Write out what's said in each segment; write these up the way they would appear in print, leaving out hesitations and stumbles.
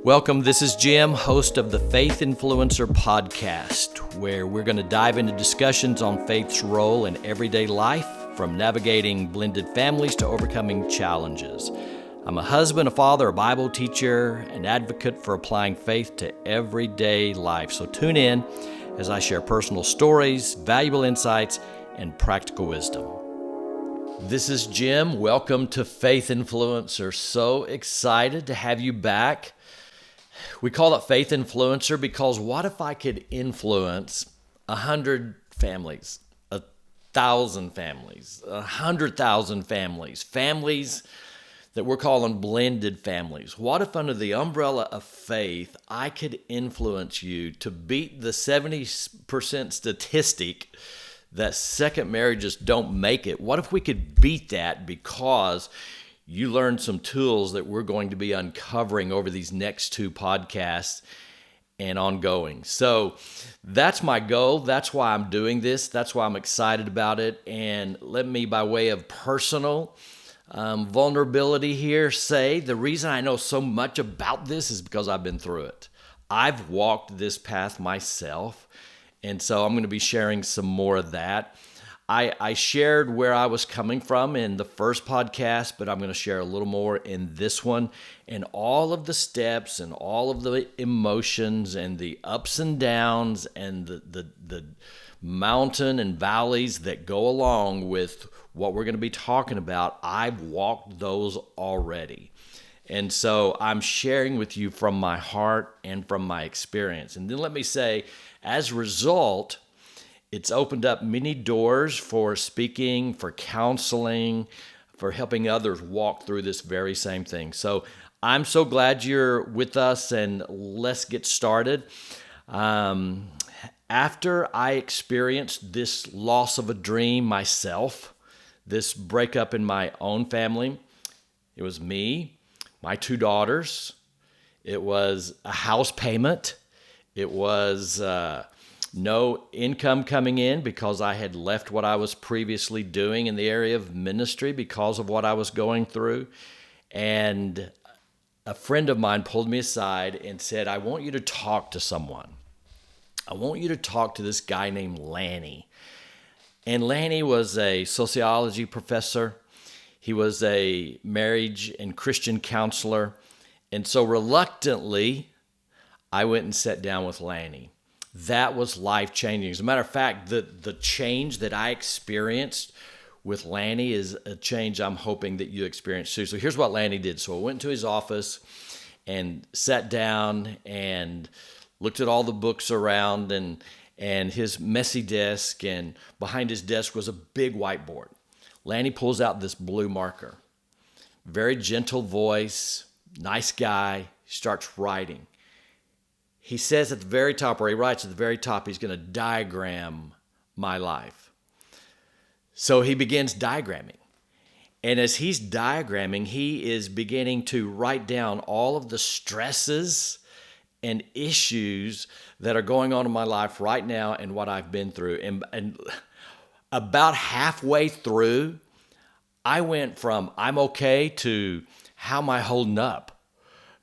Welcome, this is Jim, host of the Faith Influencer podcast, where we're going to dive into discussions on faith's role in everyday life, from navigating blended families to overcoming challenges. I'm a husband, a father, a Bible teacher, an advocate for applying faith to everyday life. So tune in as I share personal stories, valuable insights, and practical wisdom. This is Jim. Welcome to Faith Influencer. So excited to have you back. We call it Faith Influencer because what if I could influence 100 families, 1,000 families, 100,000 families, families that we're calling blended families? What if under the umbrella of faith, I could influence you to beat the 70% statistic that second marriages don't make it? What if we could beat that because you learned some tools that we're going to be uncovering over these next two podcasts and ongoing? So that's my goal. That's why I'm doing this. That's why I'm excited about it. And let me, by way of personal vulnerability here, say the reason I know so much about this is because I've been through it. I've walked this path myself. And so I'm going to be sharing some more of that. I shared where I was coming from in the first podcast, but I'm going to share a little more in this one, and all of the steps and all of the emotions and the ups and downs and the mountain and valleys that go along with what we're going to be talking about. I've walked those already. And so I'm sharing with you from my heart and from my experience. And then let me say, as a result, it's opened up many doors for speaking, for counseling, for helping others walk through this very same thing. So I'm so glad you're with us, and let's get started. After I experienced this loss of a dream myself, this breakup in my own family, it was me, my two daughters, it was a house payment, it was no income coming in because I had left what I was previously doing in the area of ministry because of what I was going through. And a friend of mine pulled me aside and said, I want you to talk to someone. I want you to talk to this guy named Lanny. And Lanny was a sociology professor. He was a marriage and Christian counselor. And so reluctantly, I went and sat down with Lanny. That was life-changing. As a matter of fact, the change that I experienced with Lanny is a change I'm hoping that you experience too. So here's what Lanny did. So I went to his office and sat down and looked at all the books around and his messy desk, and behind his desk was a big whiteboard. Lanny pulls out this blue marker. Very gentle voice, nice guy, starts writing. He says at the very top, or he writes at the very top, he's going to diagram my life. So he begins diagramming. And as he's diagramming, he is beginning to write down all of the stresses and issues that are going on in my life right now and what I've been through. And about halfway through, I went from I'm okay to how am I holding up?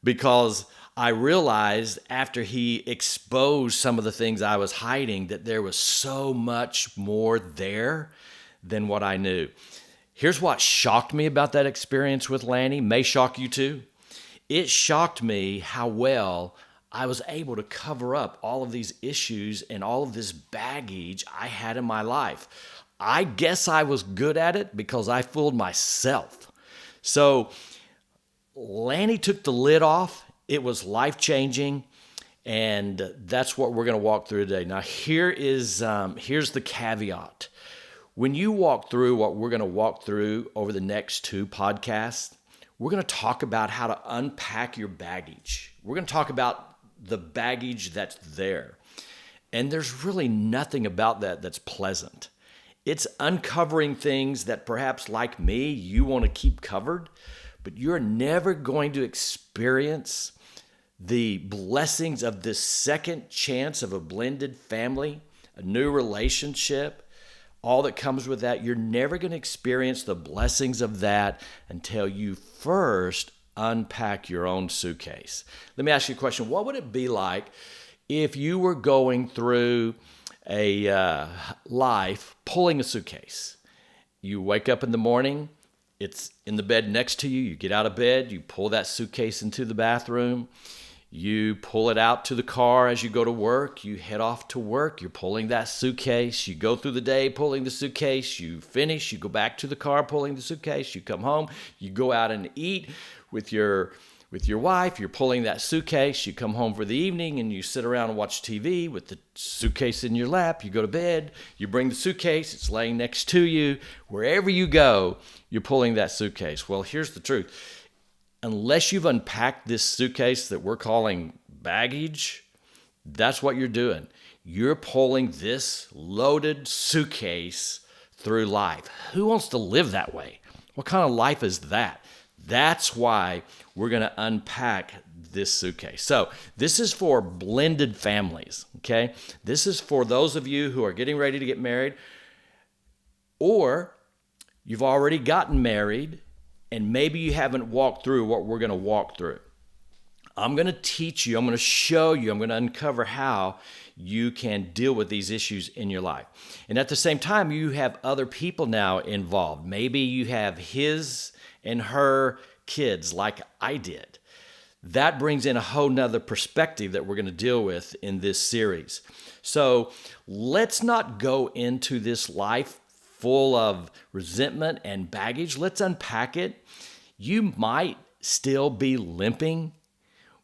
Because I realized after he exposed some of the things I was hiding that there was so much more there than what I knew. Here's what shocked me about that experience with Lanny, may shock you too. It shocked me how well I was able to cover up all of these issues and all of this baggage I had in my life. I guess I was good at it because I fooled myself. So Lanny took the lid off. It was life-changing, and that's what we're going to walk through today. Now, here's the caveat. When you walk through what we're going to walk through over the next two podcasts, we're going to talk about how to unpack your baggage. We're going to talk about the baggage that's there. And there's really nothing about that that's pleasant. It's uncovering things that perhaps, like me, you want to keep covered, but you're never going to experience the blessings of this second chance of a blended family, a new relationship, all that comes with that. You're never going to experience the blessings of that until you first unpack your own suitcase. Let me ask you a question. What would it be like if you were going through a life pulling a suitcase? You wake up in the morning, it's in the bed next to you. You get out of bed, you pull that suitcase into the bathroom. You pull it out to the car as you go to work. You head off to work. You're pulling that suitcase. You go through the day pulling the suitcase. You finish. You go back to the car pulling the suitcase. You come home. You go out and eat with your wife. You're pulling that suitcase. You come home for the evening and you sit around and watch TV with the suitcase in your lap. You go to bed. You bring the suitcase. It's laying next to you. Wherever you go, you're pulling that suitcase. Well, here's the truth. Unless you've unpacked this suitcase that we're calling baggage, that's what you're doing. You're pulling this loaded suitcase through life. Who wants to live that way? What kind of life is that? That's why we're going to unpack this suitcase. So this is for blended families, okay? This is for those of you who are getting ready to get married, or you've already gotten married and maybe you haven't walked through what we're going to walk through. I'm going to teach you, I'm going to show you, I'm going to uncover how you can deal with these issues in your life. And at the same time, you have other people now involved. Maybe you have his and her kids like I did. That brings in a whole nother perspective that we're going to deal with in this series. So let's not go into this life full of resentment and baggage. Let's unpack it. You might still be limping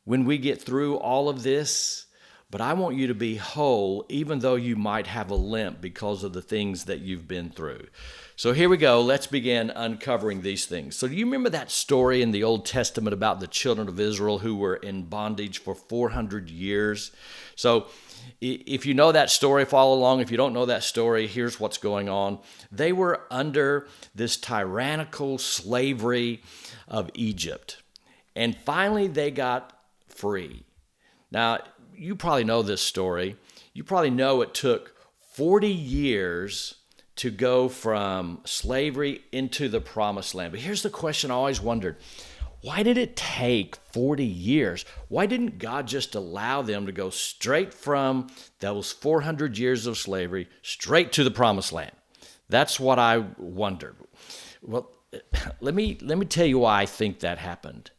when we get through all of this, but I want you to be whole, even though you might have a limp because of the things that you've been through. So here we go. Let's begin uncovering these things. So do you remember that story in the Old Testament about the children of Israel who were in bondage for 400 years? So if you know that story, follow along. If you don't know that story, here's what's going on. They were under this tyrannical slavery of Egypt. And finally, they got free. Now, you probably know this story. You probably know it took 40 years to go from slavery into the promised land. But here's the question I always wondered. Why did it take 40 years? Why didn't God just allow them to go straight from those 400 years of slavery straight to the promised land? That's what I wondered. Well, let me tell you why I think that happened.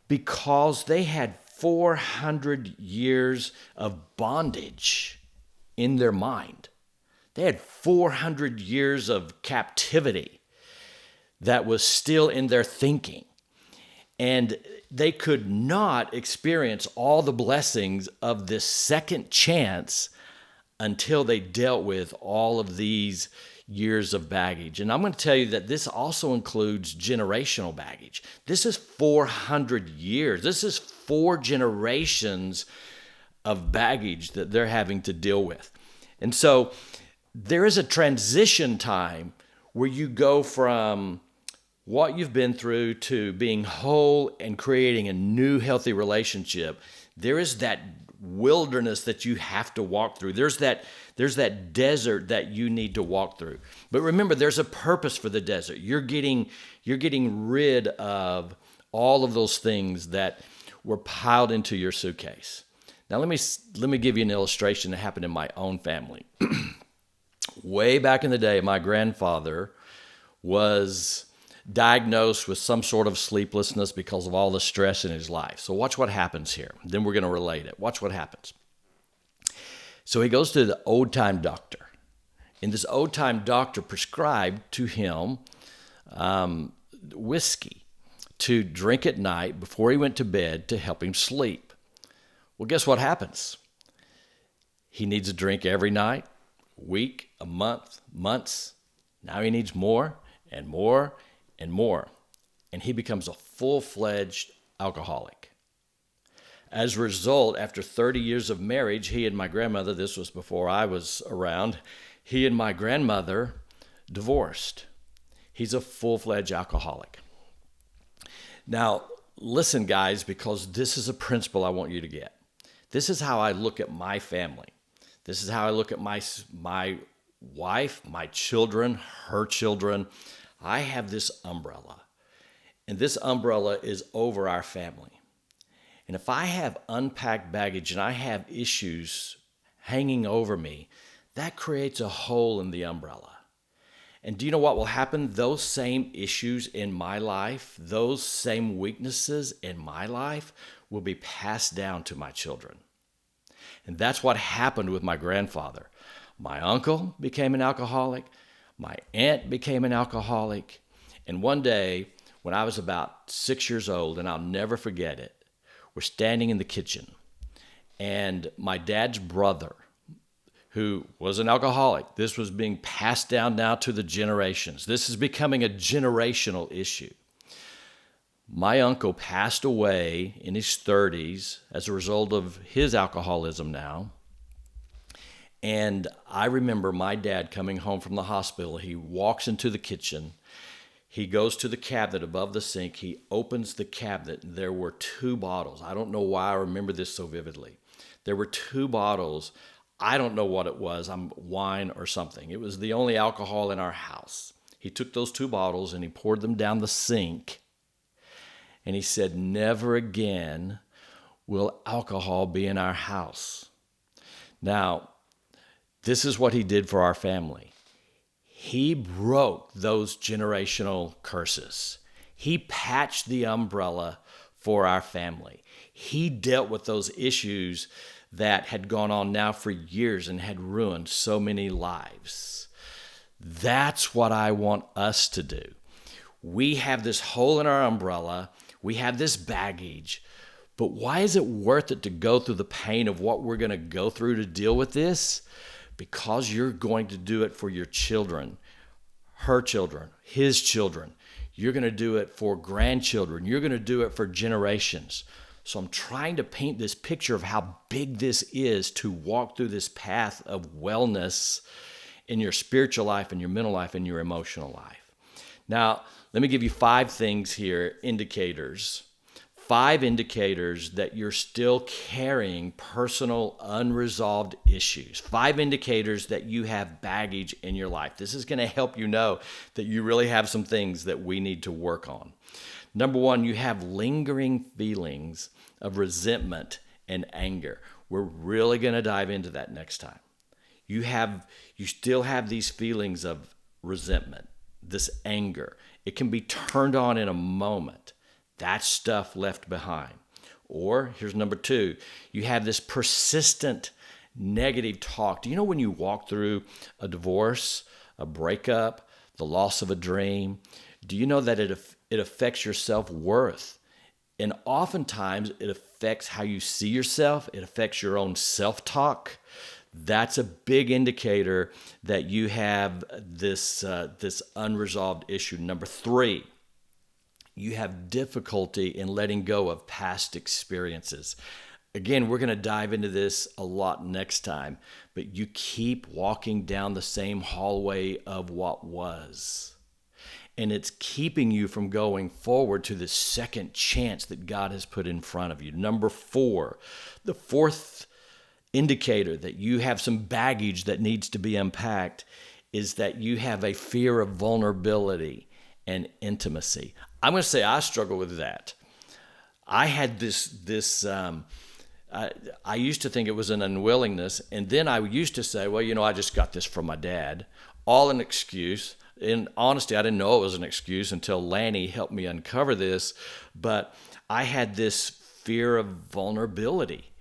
Because they had 400 years of bondage in their mind. They had 400 years of captivity that was still in their thinking. And they could not experience all the blessings of this second chance until they dealt with all of these years of baggage. And I'm going to tell you that this also includes generational baggage. This is 400 years. This is 4 generations of baggage that they're having to deal with. And so there is a transition time where you go from what you've been through to being whole and creating a new healthy relationship. There is that wilderness that you have to walk through. There's that desert that you need to walk through. But remember, there's a purpose for the desert. You're getting rid of all of those things that were piled into your suitcase. Now let me give you an illustration that happened in my own family. Way back in the day, my grandfather was diagnosed with some sort of sleeplessness because of all the stress in his life. So watch what happens here. Then we're going to relate it. Watch what happens. So he goes to the old-time doctor. And this old-time doctor prescribed to him whiskey to drink at night before he went to bed to help him sleep. Well, guess what happens? He needs a drink every night, week, a month, months. Now he needs more and more and more. And he becomes a full-fledged alcoholic. As a result, after 30 years of marriage, he and my grandmother, this was before I was around, he and my grandmother divorced. He's a full-fledged alcoholic. Now, listen, guys, because this is a principle I want you to get. This is how I look at my family. This is how I look at my wife, my children, her children. I have this umbrella. And this umbrella is over our family. And if I have unpacked baggage and I have issues hanging over me, that creates a hole in the umbrella. And do you know what will happen? Those same issues in my life, those same weaknesses in my life will be passed down to my children. And that's what happened with my grandfather. My uncle became an alcoholic. My aunt became an alcoholic. And one day, when I was about 6 years old, and I'll never forget it, we're standing in the kitchen. And my dad's brother, who was an alcoholic, this was being passed down now to the generations. This is becoming a generational issue. My uncle passed away in his 30s as a result of his alcoholism now. And I remember my dad coming home from the hospital. He walks into the kitchen. He goes to the cabinet above the sink. He opens the cabinet. And there were 2 bottles. I don't know why I remember this so vividly. There were 2 bottles. I don't know what it was, wine or something. It was the only alcohol in our house. He took those 2 bottles and he poured them down the sink. And he said, "Never again will alcohol be in our house." Now, this is what he did for our family. He broke those generational curses. He patched the umbrella for our family. He dealt with those issues that had gone on now for years and had ruined so many lives. That's what I want us to do. We have this hole in our umbrella. We have this baggage. But why is it worth it to go through the pain of what we're going to go through to deal with this? Because you're going to do it for your children, her children, his children. You're going to do it for grandchildren. You're going to do it for generations. So I'm trying to paint this picture of how big this is to walk through this path of wellness in your spiritual life, in your mental life, in your emotional life. Now, let me give you 5 things here, indicators. 5 indicators that you're still carrying personal unresolved issues. 5 indicators that you have baggage in your life. This is going to help you know that you really have some things that we need to work on. Number 1, you have lingering feelings of resentment and anger. We're really going to dive into that next time. You still have these feelings of resentment, this anger. It can be turned on in a moment. That's stuff left behind. Or here's number 2, you have this persistent negative talk. Do you know when you walk through a divorce, a breakup, the loss of a dream, do you know that it affects your self-worth? And oftentimes it affects how you see yourself. It affects your own self-talk. That's a big indicator that you have this unresolved issue. Number 3, you have difficulty in letting go of past experiences. Again, we're going to dive into this a lot next time, but you keep walking down the same hallway of what was. And it's keeping you from going forward to the second chance that God has put in front of you. Number 4, the 4th indicator that you have some baggage that needs to be unpacked is that you have a fear of vulnerability and intimacy. I'm going to say I struggle with that. I had I used to think it was an unwillingness, and then I used to say, well, I just got this from my dad. All an excuse. In honesty, I didn't know it was an excuse until Lanny helped me uncover this, but I had this fear of vulnerability.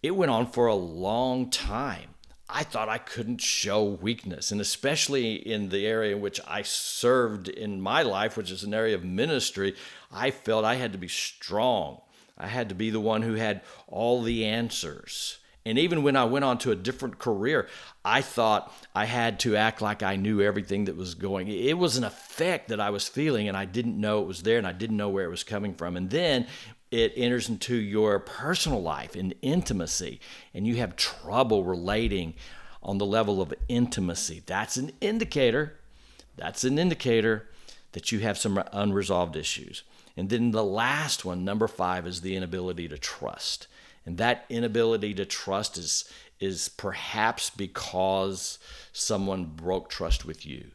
It went on for a long time. I thought I couldn't show weakness, and especially in the area in which I served in my life, which is an area of ministry, I felt I had to be strong. I had to be the one who had all the answers. And even when I went on to a different career, I thought I had to act like I knew everything that was going. It was an effect that I was feeling, and I didn't know it was there, and I didn't know where it was coming from. And then it enters into your personal life and intimacy, and you have trouble relating on the level of intimacy. That's an indicator. That's an indicator that you have some unresolved issues. And then the last one, number 5, is the inability to trust. And that inability to trust is perhaps because someone broke trust with you.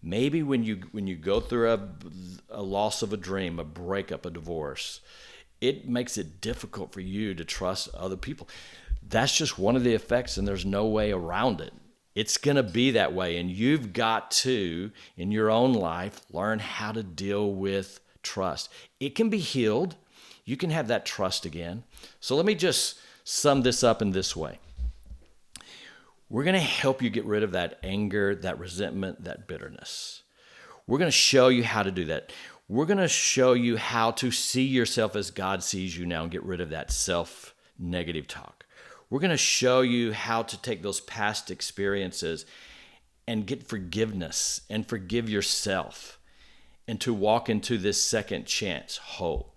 Maybe when you go through a loss of a dream, a breakup, a divorce, it makes it difficult for you to trust other people. That's just one of the effects, and there's no way around it. It's going to be that way, and you've got to, in your own life, learn how to deal with trust. It can be healed. You can have that trust again. So let me just sum this up in this way. We're going to help you get rid of that anger, that resentment, that bitterness. We're going to show you how to do that. We're going to show you how to see yourself as God sees you now and get rid of that self-negative talk. We're going to show you how to take those past experiences and get forgiveness and forgive yourself and to walk into this second chance whole.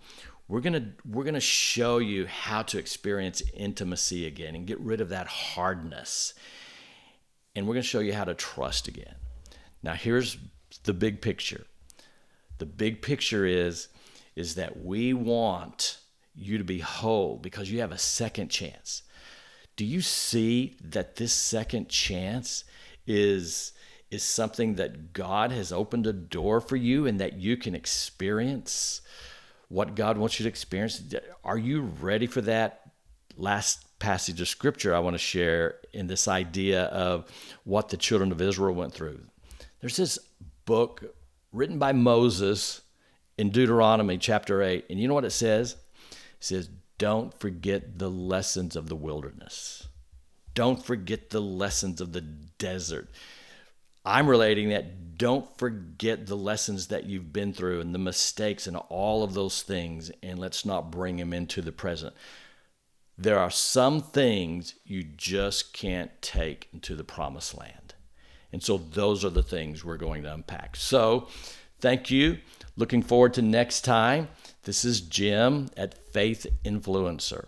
We're going to show you how to experience intimacy again and get rid of that hardness. And we're going to show you how to trust again. Now, here's the big picture. The big picture is that we want you to be whole because you have a second chance. Do you see that this second chance is something that God has opened a door for you and that you can experience what God wants you to experience? Are you ready for that? Last passage of scripture I want to share in this idea of what the children of Israel went through. There's this book written by Moses in Deuteronomy chapter 8. And you know what it says? It says, don't forget the lessons of the wilderness. Don't forget the lessons of the desert. I'm relating that. Don't forget the lessons that you've been through and the mistakes and all of those things, and let's not bring them into the present. There are some things you just can't take into the promised land. And so those are the things we're going to unpack. So thank you. Looking forward to next time. This is Jim at Faith Influencer.